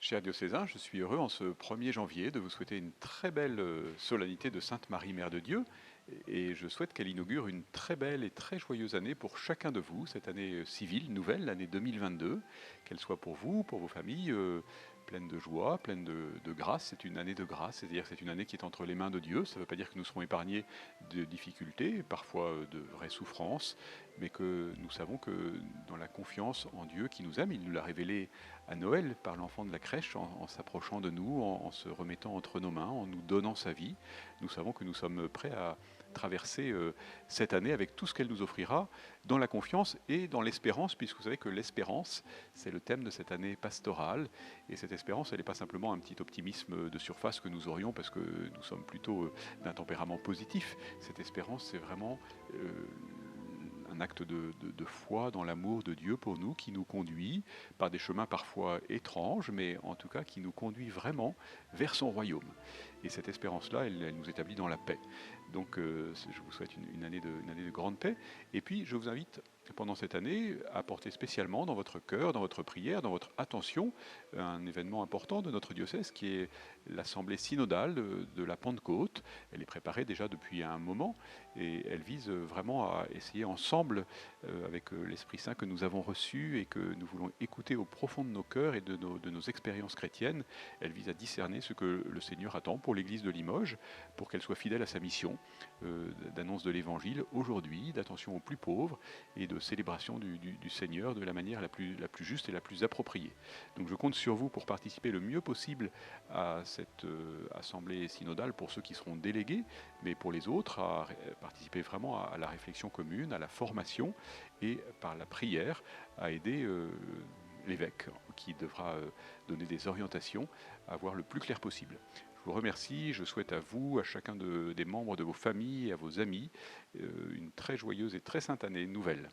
Cher diocésain, je suis heureux en ce 1er janvier de vous souhaiter une très belle solennité de Sainte Marie, Mère de Dieu, et je souhaite qu'elle inaugure une très belle et très joyeuse année pour chacun de vous, cette année civile, nouvelle, l'année 2022, qu'elle soit pour vous, pour vos familles, pleine de joie, pleine de grâce. C'est une année de grâce, c'est-à-dire que c'est une année qui est entre les mains de Dieu. Ça ne veut pas dire que nous serons épargnés de difficultés, parfois de vraies souffrances, mais que nous savons que dans la confiance en Dieu qui nous aime, il nous l'a révélé à Noël par l'enfant de la crèche, en s'approchant de nous, en se remettant entre nos mains, en nous donnant sa vie. Nous savons que nous sommes prêts à traverser cette année avec tout ce qu'elle nous offrira, dans la confiance et dans l'espérance, puisque vous savez que l'espérance, c'est le thème de cette année pastorale. Et cette espérance, elle n'est pas simplement un petit optimisme de surface que nous aurions parce que nous sommes plutôt d'un tempérament positif. Cette espérance, c'est vraiment un acte de foi dans l'amour de Dieu pour nous, qui nous conduit par des chemins parfois étranges, mais en tout cas qui nous conduit vraiment vers son royaume. Et cette espérance-là, elle nous établit dans la paix. Donc je vous souhaite une année de grande paix. Et puis je vous invite pendant cette année à porter spécialement dans votre cœur, dans votre prière, dans votre attention, un événement important de notre diocèse qui est l'Assemblée synodale de la Pentecôte. Elle est préparée déjà depuis un moment et elle vise vraiment à essayer ensemble, avec l'Esprit Saint que nous avons reçu et que nous voulons écouter au profond de nos cœurs et de nos expériences chrétiennes. Elle vise à discerner ce que le Seigneur attend pour l'Église de Limoges, pour qu'elle soit fidèle à sa mission d'annonce de l'Évangile aujourd'hui, d'attention aux plus pauvres et de célébration du Seigneur de la manière la plus juste et la plus appropriée. Donc je compte sur vous pour participer le mieux possible à cette assemblée synodale pour ceux qui seront délégués, mais pour les autres, à participer vraiment à la réflexion commune, à la formation et par la prière à aider l'évêque qui devra donner des orientations à voir le plus clair possible. Je vous remercie, je souhaite à vous, à chacun des membres de vos familles et à vos amis une très joyeuse et très sainte année nouvelle.